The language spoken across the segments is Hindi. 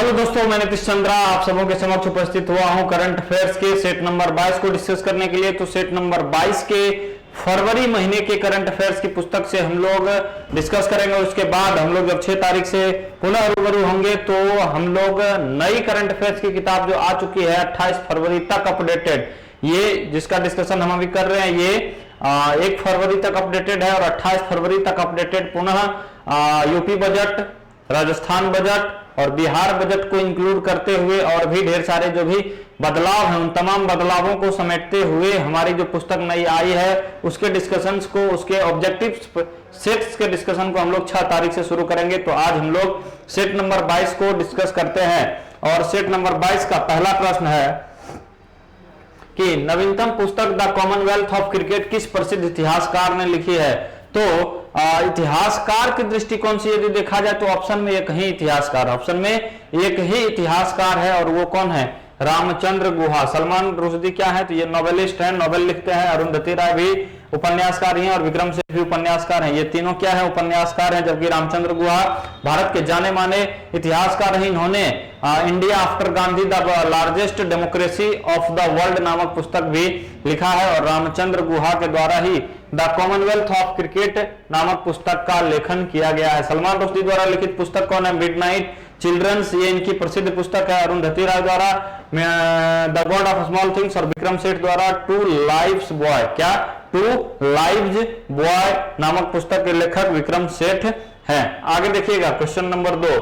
हेलो दोस्तों, मैं नीतीश चंद्रा आप सबों के समक्ष उपस्थित हुआ हूं करंट अफेयर्स के सेट नंबर 22 को डिस्कस करने के लिए। तो सेट नंबर 22 के फरवरी महीने के करंट अफेयर्स की पुस्तक से हम लोग डिस्कस करेंगे। उसके बाद हम लोग जब 6 तारीख से पुनः रूबरू होंगे तो हम लोग नई करंट अफेयर्स की किताब जो आ चुकी है 28 फरवरी तक अपडेटेड, ये जिसका डिस्कशन हम अभी कर रहे हैं ये 1 फरवरी तक अपडेटेड है और 28 फरवरी तक अपडेटेड पुनः यूपी बजट, राजस्थान बजट और बिहार बजट को इंक्लूड करते हुए और भी ढेर सारे जो भी बदलाव हैं उन तमाम बदलावों को समेटते हुए हमारी जो पुस्तक नई आई है उसके डिस्कशंस को, उसके ऑब्जेक्टिव सेट्स के डिस्कशन को हम लोग 6 तारीख से शुरू करेंगे। तो आज हम लोग सेट नंबर 22 को डिस्कस करते हैं और सेट नंबर 22 का पहला प्रश्न है कि नवीनतम पुस्तक द कॉमनवेल्थ ऑफ क्रिकेट किस प्रसिद्ध इतिहासकार ने लिखी है। तो इतिहासकार की दृष्टिकोण से यदि देखा जाए तो ऑप्शन में एक ही इतिहासकार, ऑप्शन में एक ही इतिहासकार है और वो कौन है? रामचंद्र गुहा। सलमान रुश्दी क्या है? तो ये नोवेलिस्ट हैं, नोवेल लिखते हैं। अरुंधति राय भी उपन्यासकार हैं और विक्रम सेठ भी उपन्यासकार हैं। ये तीनों क्या है? उपन्यासकार हैं। जबकि रामचंद्र गुहा भारत के जाने माने इतिहासकार हैं। इन्होंने India after Gandhi the largest democracy of the world नामक पुस्तक भी लिखा है और रामचंद्र गुहा के द्वारा ही द कॉमनवेल्थ ऑफ क्रिकेट नामक पुस्तक का लेखन किया गया है। सलमान रुश्दी द्वारा लिखित पुस्तक कौन है? मिडनाइट चिल्ड्रंस, ये इनकी प्रसिद्ध पुस्तक है। अरुंधति राय द्वारा the God of small things और विक्रम सेठ द्वारा टू लाइव्स बॉय, क्या? टू लाइव्स बॉय नामक पुस्तक के लेखक विक्रम सेठ हैं। आगे देखिएगा क्वेश्चन नंबर 2।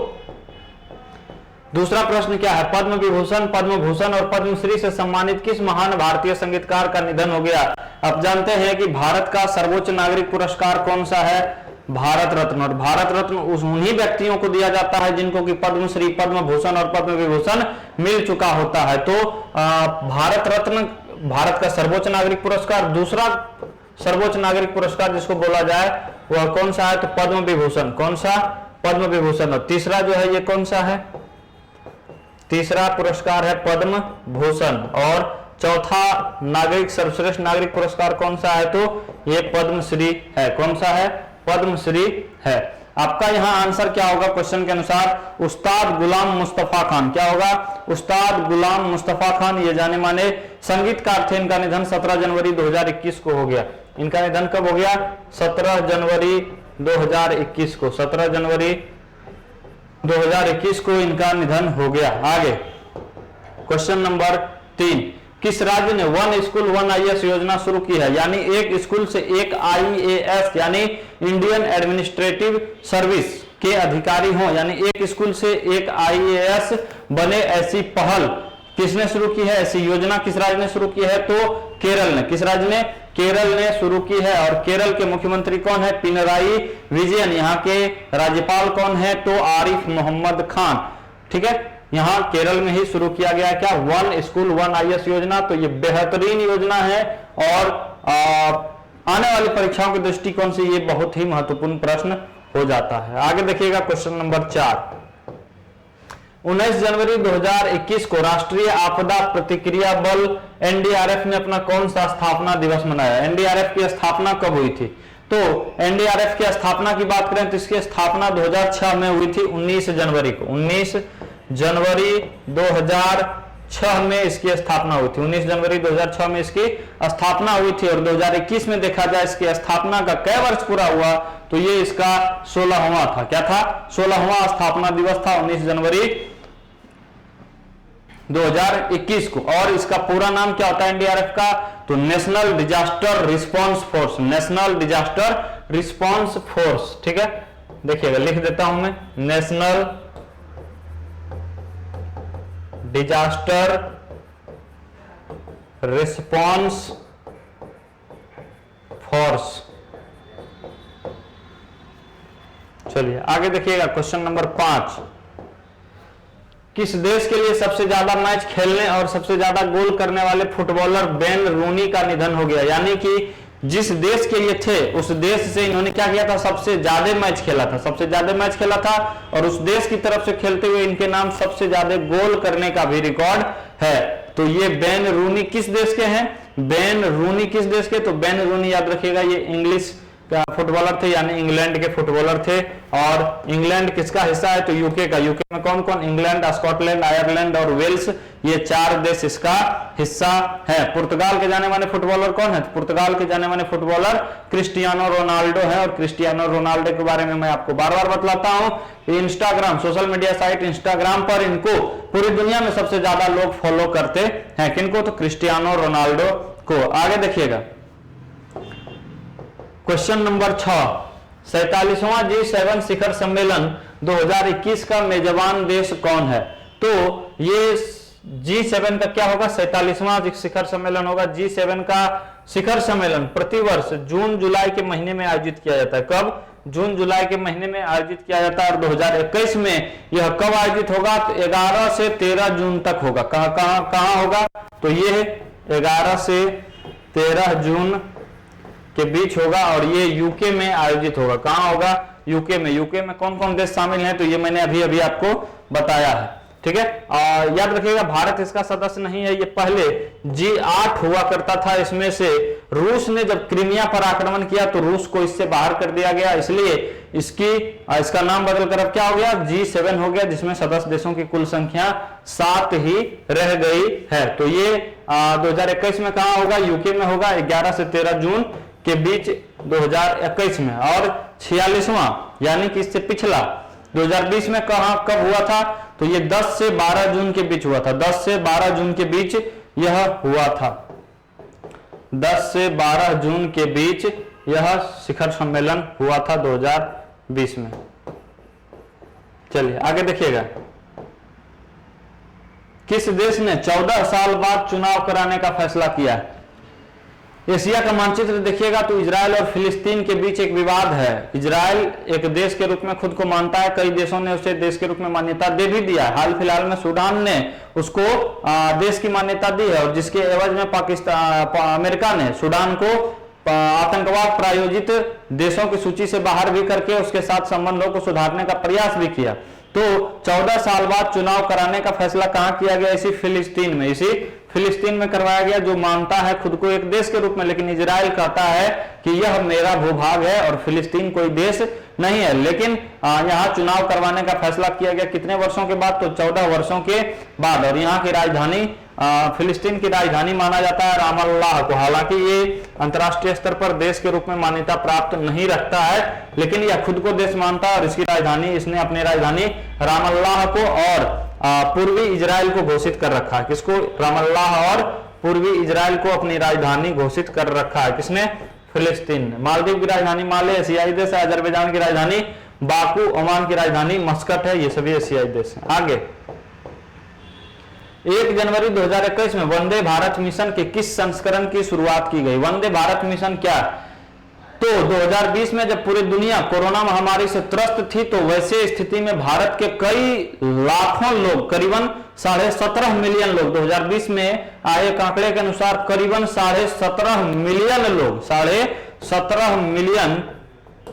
दूसरा प्रश्न क्या है? पद्म विभूषण, पद्म भूषण और पद्मश्री से सम्मानित किस महान भारतीय संगीतकार का निधन हो गया? आप जानते हैं कि भारत का सर्वोच्च नागरिक पुरस्कार कौन सा है? भारत रत्न। और भारत रत्न उन्हीं व्यक्तियों को दिया जाता है जिनको कि पद्मश्री, पद्म भूषण और पद्म विभूषण मिल चुका होता है। तो भारत रत्न भारत का सर्वोच्च नागरिक पुरस्कार। दूसरा सर्वोच्च नागरिक पुरस्कार जिसको बोला जाए वह कौन सा है? तो पद्म विभूषण। कौन सा? पद्म विभूषण। और तीसरा जो है ये कौन सा है? तीसरा पुरस्कार है पद्म भूषण। और चौथा नागरिक सर्वश्रेष्ठ नागरिक पुरस्कार कौन सा है? तो ये पद्मश्री है। कौन सा है? पद्मश्री है। आपका यहां आंसर क्या होगा क्वेश्चन के अनुसार? उस्ताद गुलाम मुस्तफा खान। क्या होगा? उस्ताद गुलाम मुस्तफा खान ये जाने माने संगीतकार थे। इनका निधन 17 जनवरी 2021 को हो गया। इनका निधन कब हो गया? 17 जनवरी 2021 को। 17 जनवरी 2021 को इनका निधन हो गया। आगे क्वेश्चन नंबर 3। किस राज्य ने वन स्कूल वन आईएएस योजना शुरू की है? यानी एक स्कूल से एक आईएएस यानी इंडियन एडमिनिस्ट्रेटिव सर्विस के अधिकारी हों, यानी एक स्कूल से एक आईएएस बने, ऐसी पहल किसने शुरू की है? ऐसी योजना किस राज्य ने शुरू की है? तो केरल ने। किस राज्य ने? केरल ने शुरू की है। और केरल के मुख्यमंत्री कौन है? पिनराई विजयन। यहाँ के राज्यपाल कौन है? तो आरिफ मोहम्मद खान। ठीक है, यहां केरल में ही शुरू किया गया क्या? वन स्कूल वन आईएएस योजना। तो ये बेहतरीन योजना है और आने वाली परीक्षाओं के दृष्टिकोण से ये बहुत ही महत्वपूर्ण प्रश्न हो जाता है। आगे देखिएगा क्वेश्चन नंबर 4। 19 जनवरी 2021 को राष्ट्रीय आपदा प्रतिक्रिया बल एनडीआरएफ ने अपना कौन सा स्थापना दिवस मनाया? एनडीआरएफ की स्थापना कब हुई थी? तो एनडीआरएफ की स्थापना की बात करें तो इसकी स्थापना 2006 में हुई थी। 19 जनवरी को। 19 जनवरी 2006 में इसकी स्थापना हुई थी। 19 जनवरी 2006 में इसकी स्थापना हुई थी। और 2021 में देखा जाए इसकी स्थापना का कै वर्ष पूरा हुआ? तो ये इसका 16वां था। क्या था? 16वां स्थापना दिवस था 19 जनवरी 2021 को। और इसका पूरा नाम क्या होता है एनडीआरएफ का? तो national disaster response force. National disaster response force. ठीक है, देखिएगा लिख देता हूं मैं, नेशनल डिजास्टर रिस्पांस फोर्स। चलिए आगे देखिएगा क्वेश्चन नंबर 5। किस देश के लिए सबसे ज्यादा मैच खेलने और सबसे ज्यादा गोल करने वाले फुटबॉलर वेन रूनी का निधन हो गया? यानी कि जिस देश के लिए थे उस देश से इन्होंने क्या किया था? सबसे ज्यादा मैच खेला था। सबसे ज्यादा मैच खेला था और उस देश की तरफ से खेलते हुए इनके नाम सबसे ज्यादा गोल करने का भी रिकॉर्ड है। तो ये वेन रूनी किस देश के हैं? वेन रूनी किस देश के? तो वेन रूनी याद रखिएगा ये इंग्लिश क्या फुटबॉलर थे, यानी इंग्लैंड के फुटबॉलर थे। और इंग्लैंड किसका हिस्सा है, तो यूके का। यूके में कौन कौन, इंग्लैंड, स्कॉटलैंड, आयरलैंड और वेल्स, ये 4 देश इसका हिस्सा है। पुर्तगाल के जाने माने फुटबॉलर कौन है, पुर्तगाल के जाने माने फुटबॉलर क्रिस्टियानो रोनाल्डो है। और क्रिस्टियानो रोनाल्डो के बारे में मैं आपको बार बार बतलाता हूं। Instagram, social media site Instagram पर इनको पूरी दुनिया में सबसे ज्यादा लोग फॉलो करते हैं। किनको, तो क्रिस्टियानो रोनाल्डो को। आगे देखिएगा क्वेश्चन नंबर 6, 47वां G7 शिखर सम्मेलन 2021 का मेजबान देश कौन है। तो ये G7 का क्या होगा, 47वां शिखर सम्मेलन होगा। G7 का शिखर सम्मेलन प्रतिवर्ष जून जुलाई के महीने में आयोजित किया जाता है। कब, जून जुलाई के महीने में आयोजित किया जाता है। और 2021 में यह कब आयोजित होगा, तो 11 से 13 जून तक होगा। कहां होगा, तो ये 11 से 13 जून के बीच होगा। और ये यूके में आयोजित होगा। कहां होगा, यूके में। यूके में कौन कौन देश शामिल हैं, तो ये मैंने अभी अभी आपको बताया है। ठीक है, और याद रखिएगा भारत इसका सदस्य नहीं है। ये पहले G8 हुआ करता था। इसमें से रूस ने जब क्रीमिया पर आक्रमण किया तो रूस को इससे बाहर कर दिया गया, इसलिए इसका नाम बदलकर अब क्या हो गया, G7 हो गया, जिसमें सदस्य देशों की कुल संख्या 7 ही रह गई है। तो ये 2021 में कहां होगा, यूके में होगा, 11 से 13 जून के बीच 2021 में। और 46वां यानी कि इससे पिछला 2020 में कब हुआ था, तो ये 10 से 12 जून के बीच हुआ था। 10 से 12 जून के बीच यह हुआ था। 10 से 12 जून के बीच यह शिखर सम्मेलन हुआ था 2020 में। चलिए आगे देखिएगा, किस देश ने 14 साल बाद चुनाव कराने का फैसला किया है। एशिया का मानचित्र देखिएगा तो इजराइल और फिलिस्तीन के बीच एक विवाद है। इजराइल एक देश के रूप में खुद को मानता है, कई देशों ने उसे देश के रूप में मान्यता दे भी दिया है। हाल फिलहाल में सूडान ने उसको देश की मान्यता दी है, और जिसके एवज में अमेरिका ने सूडान को आतंकवाद प्रायोजित देशों की सूची से बाहर भी करके उसके साथ संबंधों को सुधारने का प्रयास भी किया। तो 14 साल बाद चुनाव कराने का फैसला कहां किया गया, इसी फिलिस्तीन में। इसी फिलिस्तीन में करवाया गया, जो मानता है खुद को एक देश के रूप में, लेकिन इजराइल कहता है कि यह मेरा भूभाग है और फिलिस्तीन कोई देश नहीं है। लेकिन यहाँ चुनाव करवाने का फैसला किया गया कितने वर्षों के बाद, तो 14 वर्षों के बाद। और यहाँ की राजधानी फिलिस्तीन की राजधानी माना जाता है रामल्लाह को। हालांकि ये अंतर्राष्ट्रीय स्तर पर देश के रूप में मान्यता प्राप्त नहीं रखता है, लेकिन यह खुद को देश मानता है और इसने अपनी राजधानी रामल्लाह को और पूर्वी इजराइल को घोषित कर रखा है। किसको, रामल्लाह और पूर्वी इजराइल को अपनी राजधानी घोषित कर रखा है। किसने, फिलिस्तीन ने। मालदीव की राजधानी माले एशियाई देश है। अजरबैजान की राजधानी बाकू, ओमान की राजधानी मस्कट है। ये सभी एशियाई देश हैं। आगे 1 जनवरी 2021 में वंदे भारत मिशन के किस संस्करण की शुरुआत की गई। वंदे भारत मिशन क्या, तो 2020 में जब पूरी दुनिया कोरोना महामारी से त्रस्त थी, तो वैसे स्थिति में भारत के कई लाखों लोग, करीबन 17.5 मिलियन लोग, 2020 में आए एक आंकड़े के अनुसार करीबन 17.5 मिलियन लोग, 17.5 मिलियन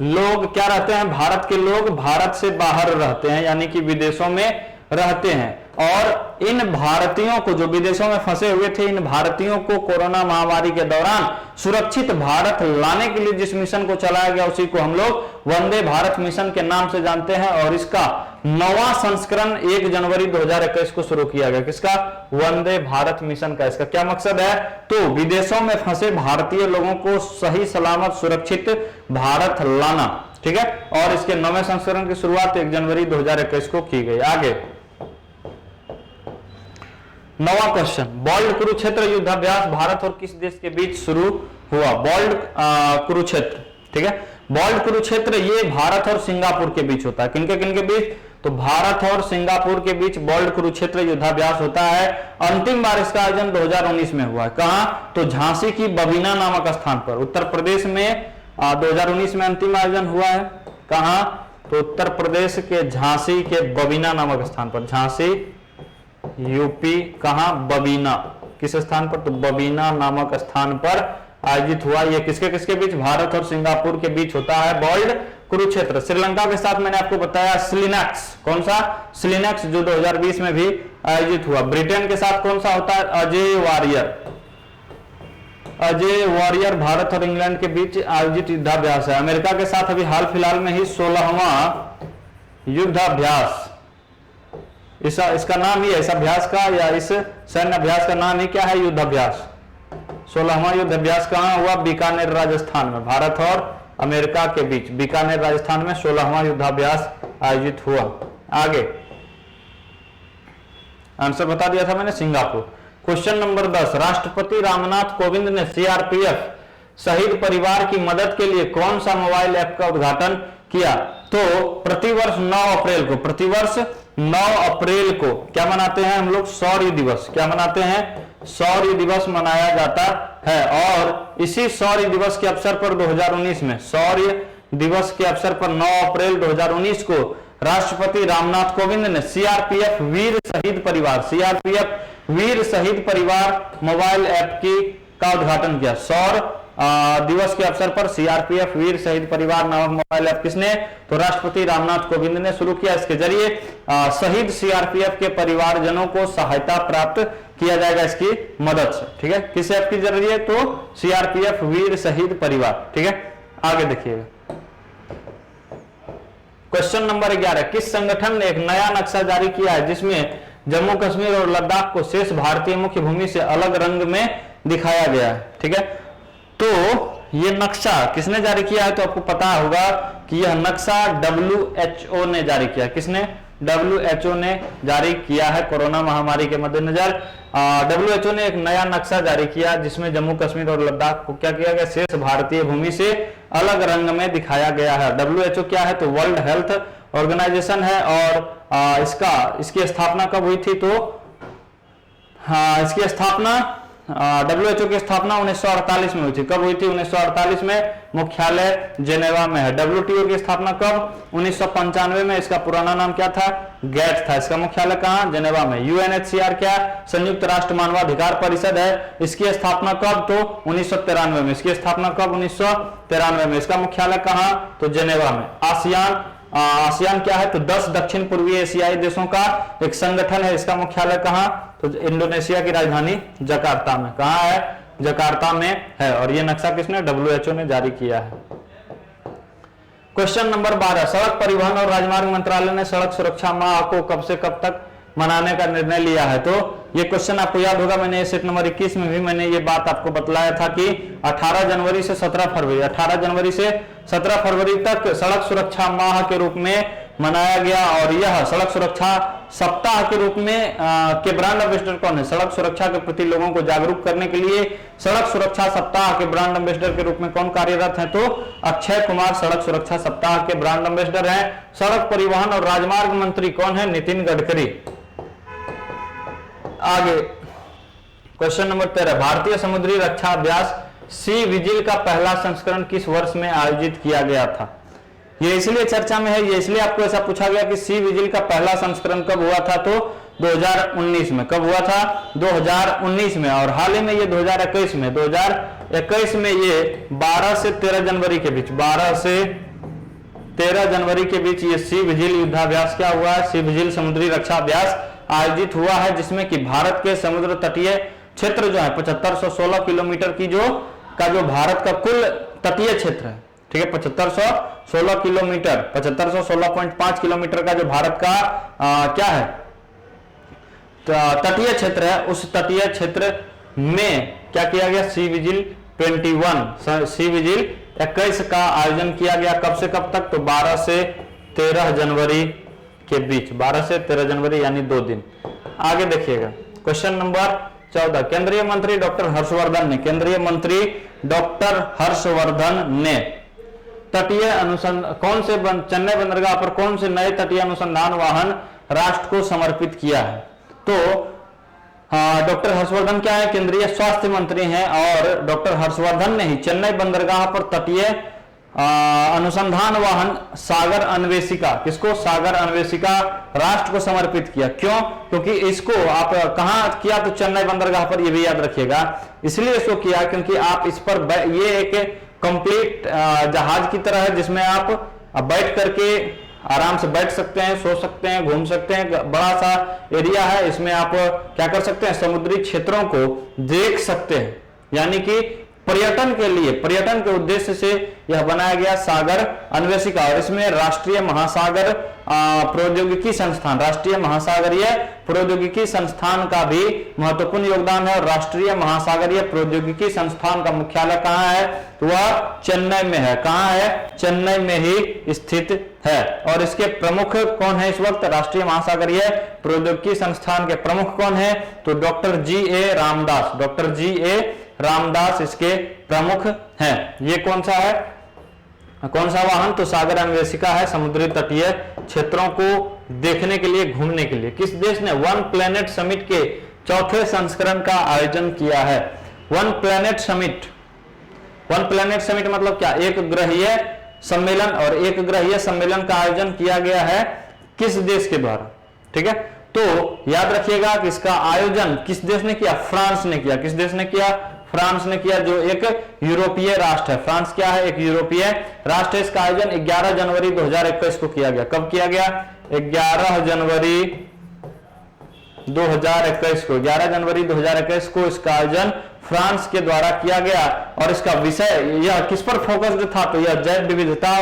लोग क्या रहते हैं, भारत के लोग भारत से बाहर रहते हैं, यानी कि विदेशों में रहते हैं। और इन भारतीयों को, जो विदेशों में फंसे हुए थे, इन भारतीयों को कोरोना महामारी के दौरान सुरक्षित भारत लाने के लिए जिस मिशन को चलाया गया, उसी को हम लोग वंदे भारत मिशन के नाम से जानते हैं। और इसका 9वां संस्करण 1 जनवरी 2021 को शुरू किया गया। किसका, वंदे भारत मिशन का। इसका क्या मकसद है, तो विदेशों में फंसे भारतीय लोगों को सही सलामत सुरक्षित भारत लाना। ठीक है, और इसके 9वें संस्करण की शुरुआत 1 जनवरी 2021 को की गई। आगे 9वां क्वेश्चन, बोल्ड कुरुक्षेत्र युद्धाभ्यास भारत और किस देश के बीच शुरू हुआ। बोल्ड कुरुक्षेत्र, ठीक है, बोल्ड कुरुक्षेत्र ये भारत और सिंगापुर के बीच होता है। किनके किनके बीच, तो भारत और सिंगापुर के बीच बोल्ड कुरुक्षेत्र युद्धाभ्यास होता है। अंतिम बार इसका आयोजन 2019 में हुआ है। कहां, तो झांसी की बबीना नामक स्थान पर, उत्तर प्रदेश में 2019 में अंतिम आयोजन हुआ है। कहां, तो उत्तर प्रदेश के झांसी के बबीना नामक स्थान पर। झांसी यूपी, कहां, बबीना, किस स्थान पर, तो बबीना नामक स्थान पर आयोजित हुआ। ये किसके किसके बीच, भारत और सिंगापुर के बीच होता है बोल्ड कुरुक्षेत्र। श्रीलंका के साथ मैंने आपको बताया सिलिनक्स, कौन सा, सिलिनक्स, जो 2020 में भी आयोजित हुआ। ब्रिटेन के साथ कौन सा होता है, अजय वारियर। अजय वॉरियर भारत और इंग्लैंड के बीच आयोजित युद्धाभ्यास है। अमेरिका के साथ अभी हाल फिलहाल में ही 16वां युद्धाभ्यास, इसका नाम ही है, इस अभ्यास का या इस सैन्य अभ्यास का नाम ही क्या है? युद्धाभ्यास। 16वां युद्धाभ्यास कहां हुआ? बीकानेर राजस्थान में, भारत और अमेरिका के बीच बीकानेर राजस्थान में 16वां युद्धाभ्यास आयोजित हुआ। आगे आंसर बता दिया था मैंने, सिंगापुर। क्वेश्चन नंबर 10, राष्ट्रपति रामनाथ कोविंद ने सीआरपीएफ शहीद परिवार की मदद के लिए कौन सा मोबाइल ऐप का उद्घाटन किया? तो प्रतिवर्ष 9 अप्रैल को क्या मनाते हैं हम लोग? शौर्य दिवस। क्या मनाते हैं? शौर्य दिवस मनाया जाता है। और इसी शौर्य दिवस के अवसर पर 2019 में, शौर्य दिवस के अवसर पर 9 अप्रैल 2019 को राष्ट्रपति रामनाथ कोविंद ने सीआरपीएफ वीर शहीद परिवार मोबाइल ऐप का उद्घाटन किया। शौर्य दिवस के अवसर पर सीआरपीएफ वीर शहीद परिवार नामक मोबाइल ऐप किसने? तो राष्ट्रपति रामनाथ कोविंद ने शुरू किया। इसके जरिए शहीद सीआरपीएफ के परिवारजनों को सहायता प्राप्त किया जाएगा इसकी मदद से। ठीक है, किस ऐप के जरिए? तो सीआरपीएफ वीर शहीद परिवार। ठीक है, आगे देखिएगा। क्वेश्चन नंबर 11, किस संगठन ने एक नया नक्शा जारी किया है जिसमें जम्मू कश्मीर और लद्दाख को शेष भारतीय मुख्य भूमि से अलग रंग में दिखाया गया है? ठीक है, तो ये नक्शा किसने जारी किया है? तो आपको पता होगा कि यह नक्शा WHO ने जारी किया। किसने? WHO ने जारी किया है। कोरोना महामारी के मद्देनजर WHO ने एक नया नक्शा जारी किया जिसमें जम्मू कश्मीर और लद्दाख को क्या किया गया? शेष भारतीय भूमि से अलग रंग में दिखाया गया है। WHO क्या है? तो वर्ल्ड हेल्थ ऑर्गेनाइजेशन है। और इसकी स्थापना कब हुई थी? तो इसकी स्थापना WHO की स्थापना 1948 में हुई थी। कब हुई थी? 1948 में। मुख्यालय जेनेवा में है। WTO की स्थापना कब? 1995 में। इसका पुराना नाम क्या था? गैट था। इसका मुख्यालय कहां? जेनेवा में। UNHCR क्या? संयुक्त राष्ट्र मानवाधिकार परिषद है। इसकी स्थापना कब? तो 1993 में। इसकी स्थापना कब? 1993 में। इसका मुख्यालय कहां? तो जेनेवा में। आसियान क्या है? तो 10 दक्षिण पूर्वी एशियाई देशों का एक संगठन है। इसका मुख्यालय कहां? तो इंडोनेशिया की राजधानी जकार्ता में। कहां है? जकार्ता में है। और यह नक्शा किसने? WHO ने जारी किया है। क्वेश्चन नंबर 12, सड़क परिवहन और राजमार्ग मंत्रालय ने सड़क सुरक्षा माह को कब से कब तक मनाने का निर्णय लिया है? तो ये क्वेश्चन आपको याद होगा, मैंने सेट नंबर 21 में भी मैंने ये बात आपको बतलाया था कि 18 जनवरी से 17 फरवरी तक सड़क सुरक्षा माह के रूप में मनाया गया। और यह सड़क सुरक्षा सप्ताह के रूप में के ब्रांड एम्बेसडर कौन है? सड़क सुरक्षा के प्रति लोगों को जागरूक करने के लिए सड़क सुरक्षा सप्ताह के ब्रांड एम्बेसडर के रूप में कौन कार्यरत है? तो अक्षय कुमार सड़क सुरक्षा सप्ताह के ब्रांड एम्बेसडर हैं। सड़क परिवहन और राजमार्ग मंत्री कौन है? नितिन गडकरी। आगे क्वेश्चन नंबर 13, भारतीय समुद्री रक्षा अभ्यास सी विजिल का पहला संस्करण किस वर्ष में आयोजित किया गया था? ये इसलिए चर्चा में है, ये इसलिए आपको ऐसा पूछा गया कि सी विजिल का पहला संस्करण कब हुआ था? तो 2019 में। कब हुआ था? 2019 में। और हाल ही में ये 2021 में। 2021 में ये 12 से 13 जनवरी के बीच, 12 से 13 जनवरी के बीच ये सी विजिल युद्धाभ्यास क्या हुआ है? सी विजिल समुद्री रक्षा अभ्यास आयोजित हुआ है, जिसमें कि भारत के समुद्र तटीय क्षेत्र जो है 7516 किलोमीटर की जो भारत का कुल तटीय क्षेत्र है। ठीक है, 7516 किलोमीटर, 7516.5 किलोमीटर का जो भारत का क्या है? तटीय क्षेत्र है। उस तटीय क्षेत्र में क्या किया गया? सी विजिल 21 का आयोजन किया गया। कब से कब तक? तो 12 से 13 जनवरी के बीच, 12 से 13 जनवरी यानी 2 दिन। आगे देखिएगा क्वेश्चन नंबर 14, केंद्रीय मंत्री डॉक्टर हर्षवर्धन ने तटीय अनुसंधान चेन्नई बंदरगाह पर कौन से नए तटीय अनुसंधान वाहन राष्ट्र को समर्पित किया है? तो डॉक्टर हर्षवर्धन क्या है? केंद्रीय स्वास्थ्य मंत्री हैं। और डॉक्टर हर्षवर्धन ने ही चेन्नई बंदरगाह पर तटीय अनुसंधान वाहन सागर अन्वेषिका, किसको? सागर अन्वेषिका राष्ट्र को समर्पित किया। क्यों? क्योंकि इसको आप कहां किया? तो चेन्नई बंदरगाह पर। ये भी याद रखिएगा, इसलिए इसको किया क्योंकि आप इस पर ये एक कंप्लीट जहाज की तरह है जिसमें आप बैठ करके आराम से बैठ सकते हैं, सो सकते हैं, घूम सकते हैं। बड़ा सा एरिया है, इसमें आप क्या कर सकते हैं? समुद्री क्षेत्रों को देख सकते हैं। यानी कि पर्यटन के लिए, पर्यटन के उद्देश्य से यह बनाया गया सागर अन्वेषिका। और इसमें राष्ट्रीय महासागर प्रौद्योगिकी संस्थान, राष्ट्रीय महासागरीय प्रौद्योगिकी संस्थान का भी महत्वपूर्ण योगदान है। और राष्ट्रीय महासागरीय प्रौद्योगिकी संस्थान का मुख्यालय कहाँ है? तो वह चेन्नई में है। कहाँ है? चेन्नई में ही स्थित है। और इसके प्रमुख कौन है इस वक्त? राष्ट्रीय महासागरीय प्रौद्योगिकी संस्थान के प्रमुख कौन है? तो doctor G.A.. Ramdas, doctor G.A.. Ramdas इसके प्रमुख हैं। ये कौन सा है, कौन सा वाहन? तो सागर अन्वेषिका है, समुद्री तटीय क्षेत्रों को देखने के लिए, घूमने के लिए। किस देश ने वन प्लेनेट समिट के चौथे संस्करण का आयोजन किया है? One planet summit, one planet summit मतलब क्या? एक ग्रहीय सम्मेलन, और एक ग्रहीय सम्मेलन का आयोजन किया गया है किस देश के द्वारा? ठीक है, तो याद रखिएगा कि इसका आयोजन किस देश ने किया? फ्रांस ने किया। किस देश ने किया? फ्रांस ने किया, जो एक यूरोपीय राष्ट्र है। फ्रांस क्या है? एक यूरोपीय राष्ट्र है। इसका आयोजन 11 जनवरी 2021 को किया गया। कब किया गया? 11 जनवरी 2021 को, 11 जनवरी 2021 को इसका आयोजन फ्रांस के द्वारा किया गया। और इसका विषय यह किस पर फोकस्ड था? तो यह जैव विविधता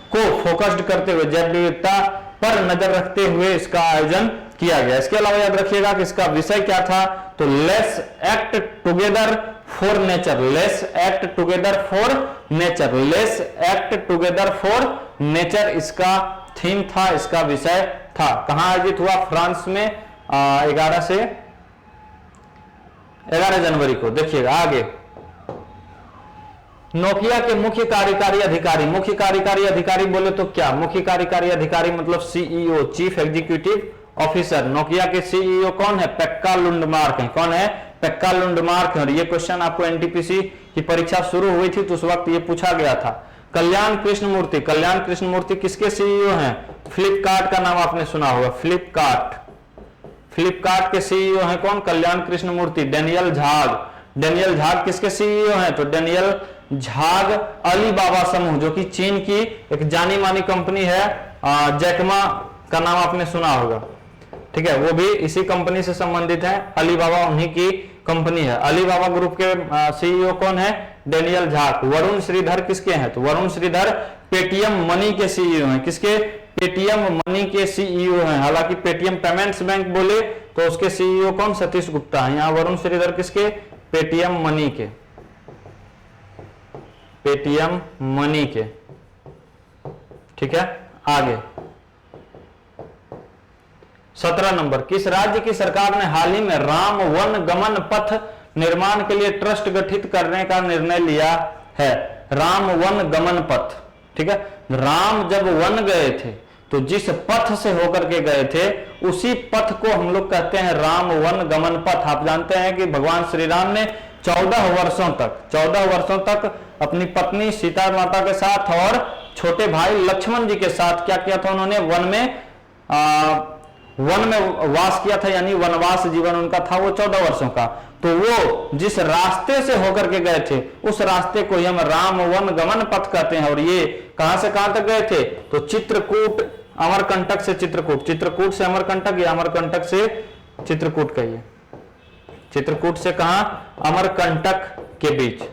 को फोकस्ड करते हुए, जैव विविधता पर नजर रखते हुए इसका आयोजन किया गया। इसके अलावा याद रखिएगा कि इसका विषय क्या था? तो let's act together for nature, let's act together for nature, let's act together for nature इसका थीम था, इसका विषय था। कहां आयोजित हुआ? फ्रांस में 11 जनवरी को। देखिएगा आगे, नोकिया के मुख्य कार्यकारी अधिकारी, मुख्य कार्यकारी अधिकारी बोले तो क्या? मुख्य कार्यकारी अधिकारी मतलब CEO, chief executive officer. Nokia के सीईओ कौन है? पेक्का लुंडमार्क है। कौन है? पेक्का लुंडमार्क है। और ये क्वेश्चन आपको एनटीपीसी की परीक्षा शुरू हुई थी तो उस वक्त ये पूछा गया था। कल्याण कृष्णमूर्ति, कल्याण कृष्णमूर्ति किसके सीईओ हैं? फ्लिपकार्ट का नाम आपने सुना होगा, फ्लिपकार्ट, फ्लिपकार्ट के सीईओ हैं कौन? कल्याण कृष्णमूर्ति। डेनियल झाग, डेनियल झाग किसके सीईओ हैं? तो डेनियल झाग अलीबाबा समूह, जो कि चीन की एक जानी मानी कंपनी है, जैकमा का नाम आपने सुना होगा। ठीक है, वो भी इसी कंपनी से संबंधित है। अलीबाबा उन्हीं की कंपनी है। अलीबाबा ग्रुप के सीईओ कौन है? डेनियल झाग। वरुण श्रीधर किसके हैं? तो वरुण श्रीधर पेटीएम मनी के सीईओ हैं। किसके? पेटीएम मनी के सीईओ हैं। हालांकि पेटीएम पेमेंट्स बैंक बोले तो उसके सीईओ कौन? सतीश गुप्ता है। यहाँ वरुण श्रीधर किसके? पेटीएम मनी के, पेटीएम मनी के। ठीक है, आगे 17 नंबर, किस राज्य की सरकार ने हाल ही में राम वन गमन पथ निर्माण के लिए ट्रस्ट गठित करने का निर्णय लिया है? राम वन गमन पथ। ठीक है, राम जब वन गए थे तो जिस पथ से होकर के गए थे उसी पथ को हम लोग कहते हैं राम वन गमन पथ। आप जानते हैं कि भगवान श्री राम ने 14 वर्षों तक अपनी पत्नी सीता माता के साथ और छोटे भाई लक्ष्मण जी के साथ क्या किया था? उन्होंने वन में वास किया था, यानी वनवास जीवन उनका था वो 14 वर्षों का। तो वो जिस रास्ते से होकर के गए थे उस रास्ते को हम राम वन गमन पथ कहते हैं। और ये कहां से कहां तक गए थे? तो चित्रकूट, अमरकंटक से चित्रकूट, चित्रकूट से अमरकंटक या अमरकंटक से चित्रकूट कहिए। चित्रकूट से कहां? अमरकंटक के बीच,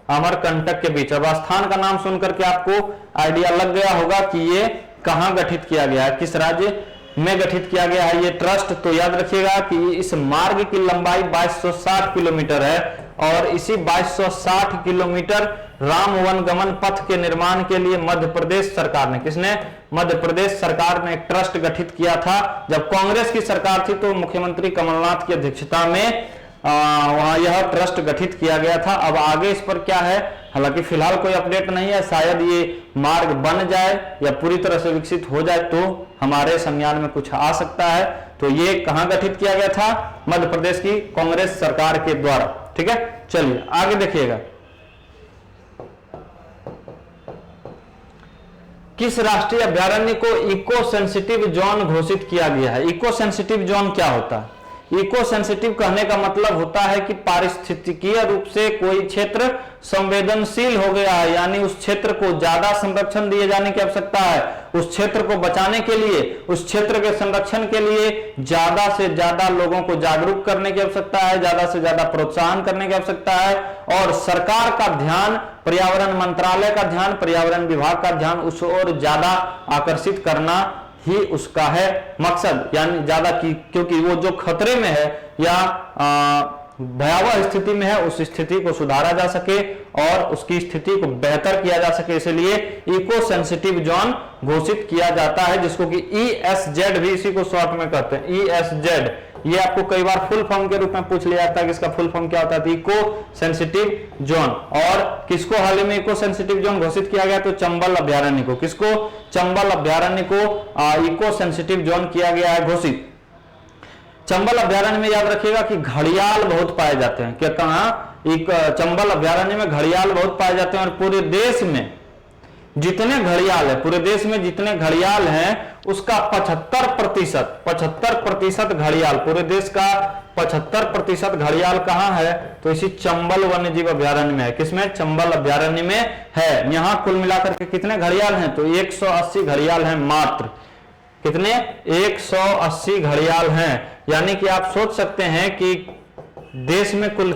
अमरकंटक के बीच। अब स्थान का नाम सुनकर के आपको आइडिया लग गया होगा कि ये कहां गठित किया गया है, किस राज्य में गठित किया गया है ये ट्रस्ट। तो याद रखिएगा कि इस मार्ग की लंबाई 2260 किलोमीटर है और इसी 2260 किलोमीटर राम वन गमन पथ के निर्माण के लिए मध्य प्रदेश सरकार ने, किसने? मध्य प्रदेश सरकार ने एक ट्रस्ट गठित किया था। जब कांग्रेस की सरकार थी तो मुख्यमंत्री कमलनाथ की अध्यक्षता में वहां यह ट्रस्ट गठित किया गया था। अब आगे इस पर क्या है, हालांकि फिलहाल कोई अपडेट नहीं है। शायद ये मार्ग बन जाए या पूरी तरह से विकसित हो जाए तो हमारे संज्ञान में कुछ आ सकता है। तो ये कहां गठित किया गया था? मध्य प्रदेश की कांग्रेस सरकार के द्वारा। ठीक है, चलिए आगे देखिएगा। किस राष्ट्रीय अभ्यारण्य को इको सेंसिटिव जोन घोषित किया गया है? इको सेंसिटिव जोन क्या होता है? इको सेंसिटिव कहने का मतलब होता है कि पारिस्थितिकीय रूप से कोई क्षेत्र संवेदनशील हो गया है, यानी उस क्षेत्र को ज्यादा संरक्षण दिए जाने की आवश्यकता है, उस क्षेत्र को बचाने के लिए, उस क्षेत्र के संरक्षण के लिए ज्यादा से ज्यादा लोगों को जागरूक करने की आवश्यकता है, ज्यादा से ज्यादा प्रोत्साहन करने की आवश्यकता है, और सरकार का ध्यान, पर्यावरण मंत्रालय का ध्यान, पर्यावरण विभाग का ध्यान उस ओर ज्यादा आकर्षित करना ही उसका है मकसद। यानी ज्यादा क्योंकि वो जो खतरे में है या भयावह स्थिति में है, उस स्थिति को सुधारा जा सके और उसकी स्थिति को बेहतर किया जा सके, इसलिए इको सेंसिटिव जोन घोषित किया जाता है, जिसको कि ESZ भी इसी को शॉर्ट में कहते हैं, ESZ। ये आपको कई बार फुल फॉर्म के रूप में पूछ लिया जाता है कि इसका फुल फॉर्म क्या होता है, इको सेंसिटिव जोन। और किसको हाल ही में इको सेंसिटिव जोन घोषित किया गया, तो चंबल अभ्यारण्य को, किसको, चंबल अभ्यारण्य को इको सेंसिटिव जोन किया गया है घोषित। चंबल अभ्यारण्य में याद रखिएगा कि घड़ियाल बहुत पाए जाते हैं, क्या कहा, एक चंबल अभ्यारण्य में घड़ियाल बहुत पाए जाते हैं, और पूरे देश में जितने घड़ियाल है, पूरे देश में जितने घड़ियाल हैं उसका 75% घड़ियाल, पूरे देश का 75% घड़ियाल कहां है, तो इसी चंबल वन्यजीव अभ्यारण्य में है। किसमें, चंबल अभ्यारण्य में है। यहां कुल मिलाकर के कितने घड़ियाल हैं, तो 180 घड़ियाल हैं मात्र। कितने, 180 घड़ियाल हैं। यानी कि आप सोच सकते हैं कि देश में कुल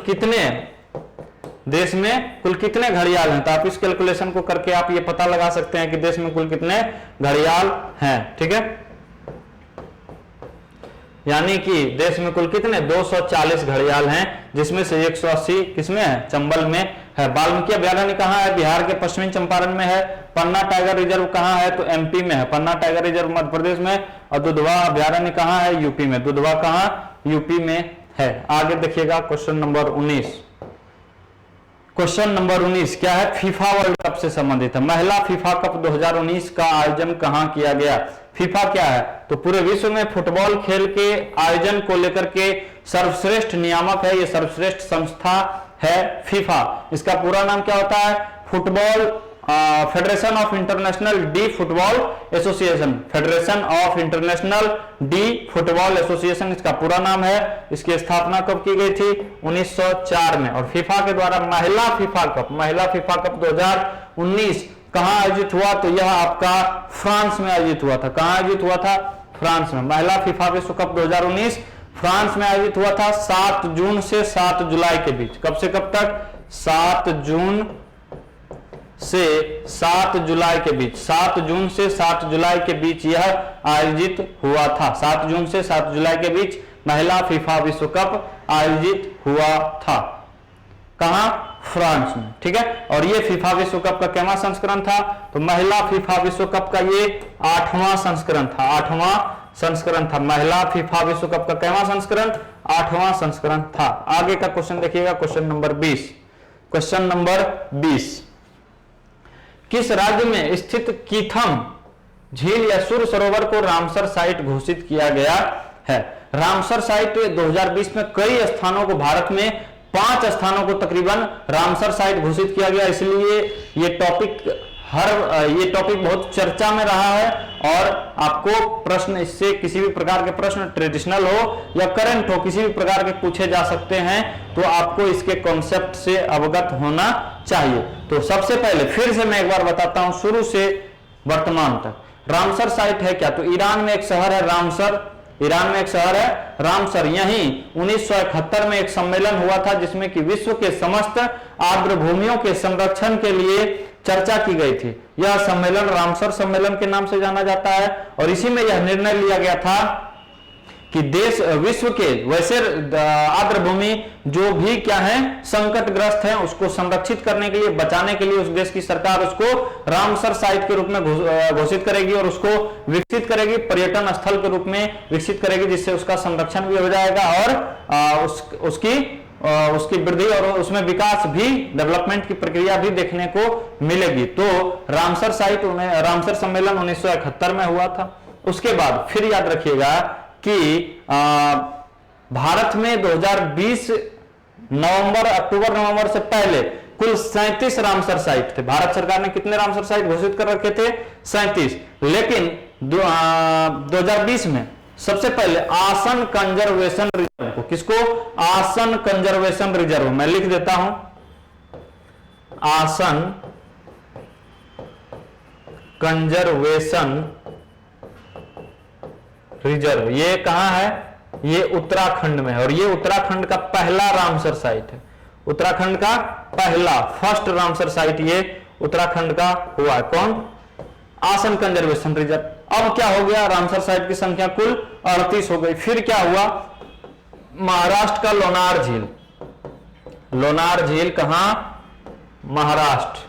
कितने घड़ियाल हैं, तो आप इस कैलकुलेशन को करके आप ये पता लगा सकते हैं कि देश में कुल कितने घड़ियाल हैं। ठीक है, यानी कि देश में कुल कितने, 240 घड़ियाल हैं, जिसमें से 180 किसमें है, चंबल में है। वाल्मीकि अभ्यारण्य कहाँ है, बिहार के पश्चिमी चंपारण में है। पन्ना टाइगर रिजर्व कहाँ है, तो MP में है, पन्ना टाइगर रिजर्व मध्य प्रदेश में। और दुधवा अभ्यारण्य कहाँ है, UP में, दुधवा कहाँ, UP में है। आगे देखिएगा क्वेश्चन नंबर 19। क्वेश्चन नंबर 19 क्या है, फीफा वर्ल्ड कप से संबंधित है। महिला फीफा कप 2019 का आयोजन कहां किया गया। फीफा क्या है, तो पूरे विश्व में फुटबॉल खेल के आयोजन को लेकर के सर्वश्रेष्ठ नियामक है, ये सर्वश्रेष्ठ संस्था है फीफा। इसका पूरा नाम क्या होता है, football federation of international D football association, federation of international D football association इसका पूरा नाम है। इसकी स्थापना कब की गई थी, 1904 में। और फीफा के द्वारा महिला फीफा कप 2019 कहां आयोजित हुआ, तो यह आपका फ्रांस में आयोजित हुआ था। कहां आयोजित हुआ था, फ्रांस में। महिला फीफा विश्व कप 2019 फ्रांस में आयोजित हुआ था 7 जून से 7 जुलाई के बीच। कब से कब तक, 7 जून से 7 जुलाई के बीच, 7 जून से 7 जुलाई के बीच यह आयोजित हुआ था। 7 जून से 7 जुलाई के बीच महिला फीफा विश्व कप आयोजित हुआ था। कहां, फ्रांस में। ठीक है, और ये फीफा विश्व कप का कितना संस्करण था, तो महिला फीफा विश्व कप का ये 8वां संस्करण था। 8वां संस्करण था महिला फीफा विश्व कप का। कितना संस्करण, 8वां संस्करण था। आगे का क्वेश्चन देखिएगा, क्वेश्चन नंबर 20। क्वेश्चन नंबर 20, किस राज्य में स्थित कीथम झील या सूर्य सरोवर को रामसर साइट घोषित किया गया है। रामसर साइट 2020 में कई स्थानों को, भारत में 5 स्थानों को तकरीबन रामसर साइट घोषित किया गया, इसलिए ये टॉपिक बहुत चर्चा में रहा है। और आपको प्रश्न इससे, किसी भी प्रकार के प्रश्न ट्रेडिशनल हो या करंट हो, किसी भी प्रकार के पूछे जा सकते हैं, तो आपको इसके कॉन्सेप्ट से अवगत होना चाहिए। तो सबसे पहले फिर से मैं एक बार बताता हूं, शुरू से वर्तमान तक। रामसर साइट है क्या, तो ईरान में एक शहर है रामसर, ईरान में एक शहर है रामसर। यहीं 1971 में एक सम्मेलन हुआ था, जिसमें कि विश्व के समस्त आर्द्र भूमियों के संरक्षण के लिए चर्चा की गई थी। यह सम्मेलन रामसर सम्मेलन के नाम से जाना जाता है। और इसी में यह निर्णय लिया गया था कि देश, विश्व के वैसे आर्द्र भूमि जो भी क्या है संकटग्रस्त है, उसको संरक्षित करने के लिए, बचाने के लिए उस देश की सरकार उसको रामसर साइट के रूप में घोषित करेगी और उसको विकसित करेगी, पर्यटन स्थल के रूप में विकसित करेगी, जिससे उसका संरक्षण भी हो जाएगा और उसकी वृद्धि और उसमें विकास भी, डेवलपमेंट की प्रक्रिया भी देखने को मिलेगी। तो रामसर साइट, रामसर सम्मेलन 1971 में हुआ था। उसके बाद फिर याद रखिएगा कि भारत में 2020 अक्टूबर नवंबर से पहले कुल 37 रामसर साइट थे। भारत सरकार ने कितने रामसर साइट घोषित कर रखे थे, 37। लेकिन 2020 में सबसे पहले आसन कंजर्वेशन रिजर्व को, किसको? आसन कंजर्वेशन रिजर्व, मैं लिख देता हूं आसन कंजर्वेशन रिजर्व। ये कहां है? ये उत्तराखंड में है, और ये उत्तराखंड का पहला रामसर साइट है। उत्तराखंड का पहला फर्स्ट रामसर साइट ये उत्तराखंड का हुआ है। कौन? आसन कंजर्वेशन रिजर्व। अब क्या हो गया? रामसर साइट की संख्या कुल 38 हो गई। फिर क्या हुआ? महाराष्ट्र का लोनार झील। लोनार झील कहां? महाराष्ट्र।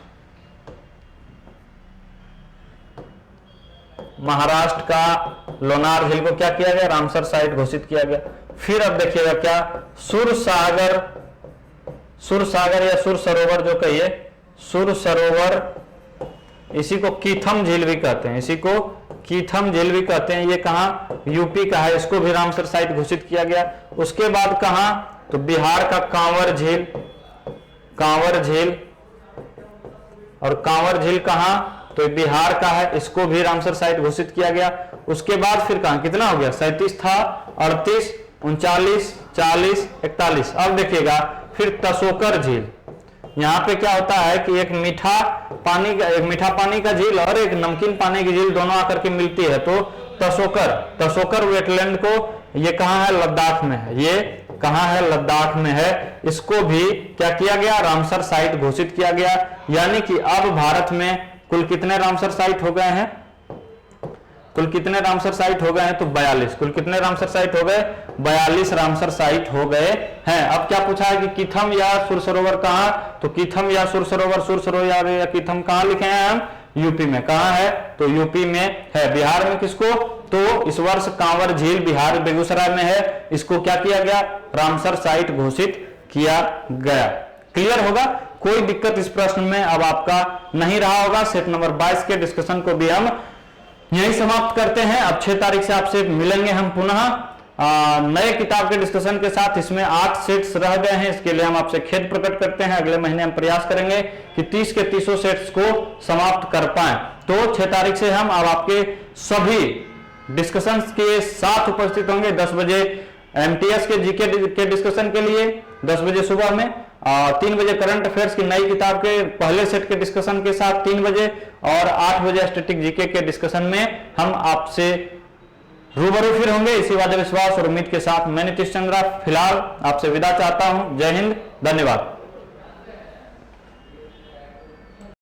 महाराष्ट्र का लोनार झील को क्या किया गया? रामसर साइट घोषित किया गया। फिर अब देखिएगा क्या, सुरसागर, सुरसागर या सुर सरोवर जो कहिए, सुर सरोवर, इसी को कीथम झील भी कहते हैं, इसी को कीथम झील भी कहते हैं। ये कहां? यूपी का है, इसको भी रामसर साइट घोषित किया गया। उसके बाद कहां? तो बिहार का कांवर झील, कांवर झील, और कांवर झील कहां? तो बिहार का है, इसको भी रामसर साइट घोषित किया गया। उसके बाद फिर कहां? कितना हो गया? 37 था, 38, 39, 40, 41। अब देखिएगा फिर तसोकर झील। यहां पे क्या होता है कि एक मीठा पानी का झील और एक नमकीन पानी की झील दोनों आकर के मिलती है। तो तसोकर वेटलैंड को, ये कहां है? लद्दाख में है। ये कहां है? लद्दाख में है। इसको भी क्या किया गया? रामसर साइट घोषित किया गया। यानी कि अब भारत में कुल कितने रामसर साइट हो गए हैं? कुल कितने रामसर साइट हो गए हैं? तो 42। कुल कितने रामसर साइट हो गए? 42 रामसर साइट हो गए हैं। अब क्या पूछा है कि कीथम या सुर सरोवर कहां? तो कीथम या सुर सरोवर या कीथम कहां लिखे हैं हम? यूपी में। कहां है? तो यूपी में है। बिहार में किसको? तो इस वर्ष कांवर झील बिहार बेगूसराय में है, इसको क्या किया गया? रामसर साइट घोषित किया गया। क्लियर होगा? कोई दिक्कत इस प्रश्न में अब आपका नहीं रहा होगा। सेट नंबर 22 के डिस्कशन को भी हम यही समाप्त करते हैं। अब 6 तारीख से आपसे मिलेंगे हम पुनः नए किताब के डिस्कशन के साथ। इसमें 8 सेट्स रह गए हैं, इसके लिए हम आपसे खेद प्रकट करते हैं। अगले महीने हम प्रयास करेंगे कि 30 के 30 सेट्स को समाप्त कर पाएं। तो 6 तारीख से हम अब आपके सभी डिस्कशंस के साथ उपस्थित होंगे। 10 बजे एमटीएस के जीके के डिस्कशन के लिए, 10 बजे सुबह में, 3 बजे करंट अफेयर्स की नई किताब के पहले सेट के डिस्कशन के साथ 3 बजे, और 8 बजे स्टैटिक जीके के डिस्कशन में हम आपसे रूबरू फिर होंगे। इसी वादे विश्वास और उम्मीद के साथ मैं नीतीश चंद्रा फिलहाल आपसे विदा चाहता हूं। जय हिंद, धन्यवाद।